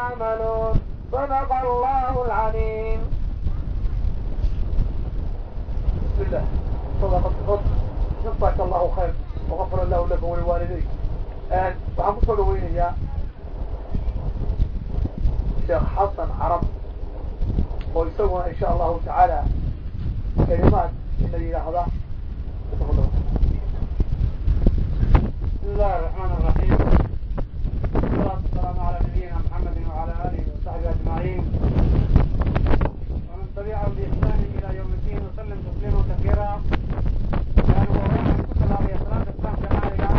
تعملون صدق الله العظيم. بسم الله. صدقة الفضل جزاك الله خير وغفر الله لك ولوالديك. waxaan kusoo dhaweynayaa sheekh xasan carab oo isaguna insha allahu tacaala kalimaad ina yidhaahda. بسم الله الرحمن الرحيم. والصلاة والسلام على نبينا محمد وعلى آله وصحبه أجمعين ومن تبعهم بإحسان إلى يوم الدين وسلم تسليما كثيرا.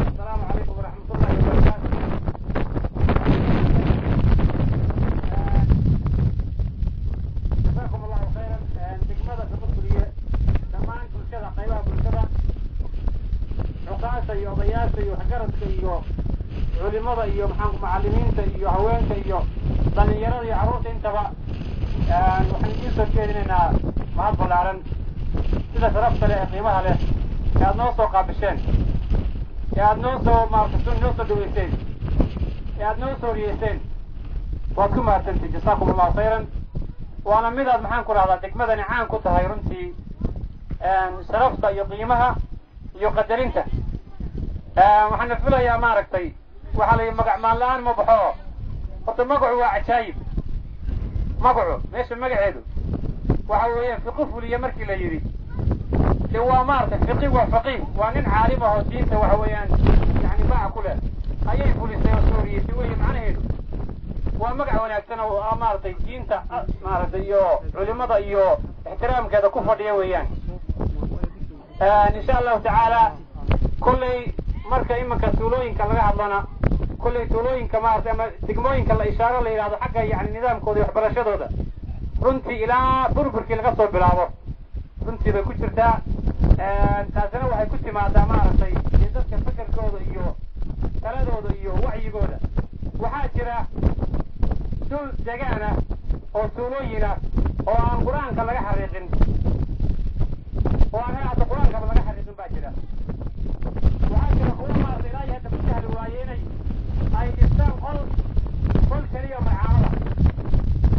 السلام عليكم ورحمة الله وبركاته. جزاكم الله خيرا. دقمada sababturiye dhammaan bulshada qaybaha bulshada cuqaasha iyo odayaasha iyo waxgaradka iyo culimada iyo macallimiinta iyo haweenka iyo dhalinyarada iyo carruurta intaba waxaan idiin soo jeedinaynaa mahad ballaaran sida sharafta leh ee qiimaha leh ee aada noo soo qaabisheen ee aada noo soo noo soo dhaweyseen ee aada noo soo riyeyseen waad ku mahadsantihin. jasaakum allahu khayran. waana midaad maxaan ku rahdaa degmadani caan ku tahay runtii sharafta iyo qiimaha iyo qadarinta. waxaana filayaa maaragtay waxaa la yidhi magac maan la-aan ma baxo. horta magacu waa cajaayib. magacu meesha magaceedu waxa weeyaan fiqi fuliya markii la yidhi de waa maaragtay fiqi waa faqiih waa nin caalim ah oo diinta waxa weeyaan yani baca ku leh ayay fulisay oo soo riyeysay weeye macnaheedu. waa magac wanaagsan oo maaragtay diinta maaragtay iyo culimada iyo ixtiraamkeeda ku fadhiya weeyaan. insha allahu tacaala kolley marka imanka tuulooyinka laga hadlana kolley tuulooyinka maaragtay ama degmooyinka la ishaaro la yidhahdo xagga yani nidaamkooda iyo waxbarashadooda runtii ilaa burburkii laga soo bilaabo runtii bay ku jirtaa. taasina waxay ku timaadaa maaragtay in dadka fakarkooda iyo taladooda iyo wacyigooda. waxaa jira dul degaana oo tuulooyina oo aan qur-aanka laga xariiqin oo aan hadda qur-aankaba laga xariiqin baa jira. waxaa jira kuwa maaragtay ilaa iyo hadda ku sahli waaye inay ay dhistaan qol keliya marcaamada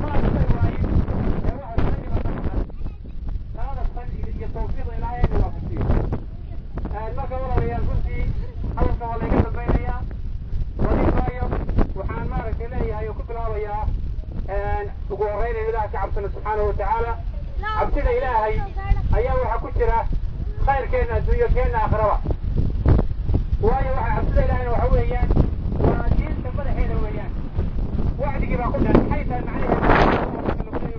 maaragtay waaye ee waxa ka dhibata maqan talada san iyo tawfiiqda ilaahay inuu waafajiyo. marka walaalayaal runtii hadalka waa layga dambaynayaa wadiifaayo waxaan maaragtay leeyahay oo ku bilaabayaa ugu horreyn in ilaah ka cabsano subxaanahu watacaala. cabsida ilaahay ayaa waxaa ku jira khayrkeena adduunyo keena aakhiraba. waayo waxa cabsida ilaahayna waxa weeyaan waa diinta madaxeeda weeyaan. wacdigii baa ku dhan maxay tahay macnaheedu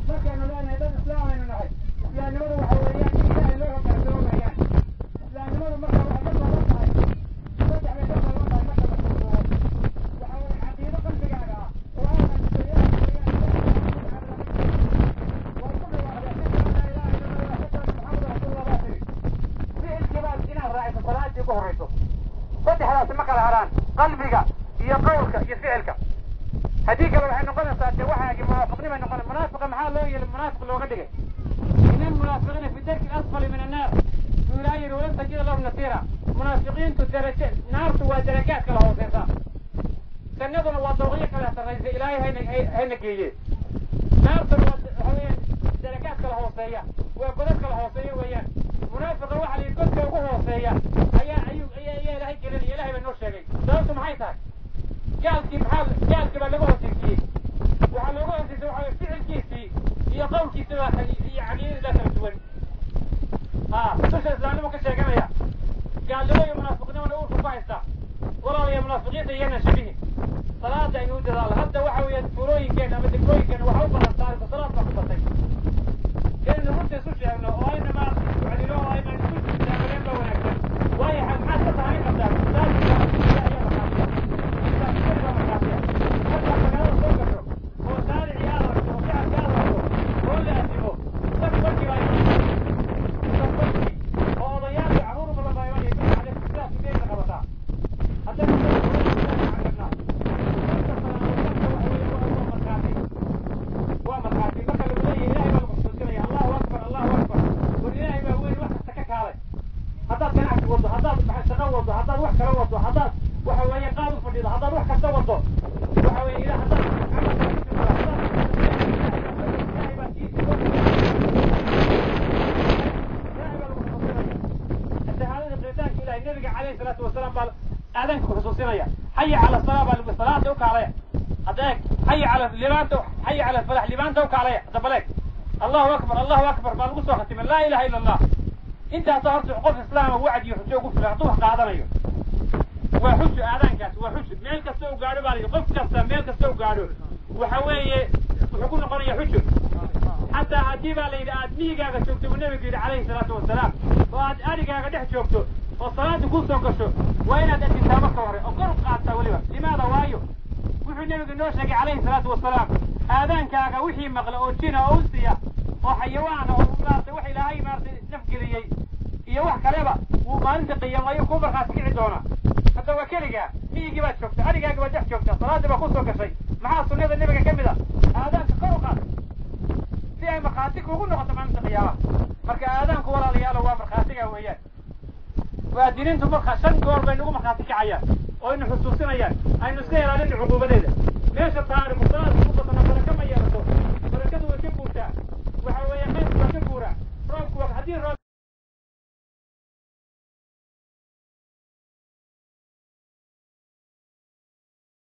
markaynu leenahay dad islaam aynu nahay islaamnimadu waxa weeyaan تجد لهم نصيرا منافقين درجات نار ودرجات كلا هو سيسا سنذنا وضوغية كلا سريز إلهي هين كيجي نار درجات كلا هو سيا وقدر كلا هو سيا ويا منافق واحد يقول كلا هو سيا أي إلهي كلا إلهي من نور شيء دارتم هايتك قال كما لقوه تكيه وعلى لقوه تكيه وعلى فعل كيسي يقول كيسي يعني لا تمسون تشهد الإسلام ما كشيء كما يا قال له يا منافقين ولا أقول كفايسة ولا يا منافقين تيجينا شبيه صلاة ينود ذال حتى وحوي يدخلوين كان أما تدخلوين كان وحوي صلاة صلاة مقبلتين كان نمد سوشي إنه وين ما يعني لو وين ما سوشي تعملين بونكتر وين حتى صحيح قدام حي على الصلاة بالصلاة توك عليه هذاك حي على اللبان توك حي على الفلاح لبان توك عليه هذا الله أكبر الله أكبر بالقصة ختم لا إله إلا الله أنت هتعرف عقوق الإسلام ووعد يحجوك في العطوه قاعدة أيوه وحج أذان كاس وحج مين كسو قالوا بالي قف كسر مين كسو قالوا وحوي وحكون قرية حج حتى عجيب على آدمي قاعد شوفته والنبي عليه الصلاة والسلام وأنا قاعد شوفته والصلاة تكون سوكشو وين أنت تتابع كوري أقرب قاعدة ولبا لماذا وايو وحي النبي النوشة عليه الصلاة والسلام آذان كاغا وحي مغلقو جينا أوسيا وحيوان ومارسي وحي لهاي مارسي نفقلي يوح كليبا ومانتقي يما يكون برخاسك عدونا حتى وكليقا ميجي بات شوفته أريقا قبل جح شوفته صلاة بكون سوكشي معها السنة النبي كمدا آذان تقرب قاعدة سيئي مخاسك وقلنا قطة مانتقي يا مركا آذان كورا ليالا ومرخاسك وهيان وادينين تبقى شن دور بينهم مخاطك عيا وإنه حسوسين عيا أي نسكير على العقوبة ده ليش الطائر مختلط مختلط بركة ما يرتو بركته وكبوتا وحوي يمين وكبورا روك وحدين روك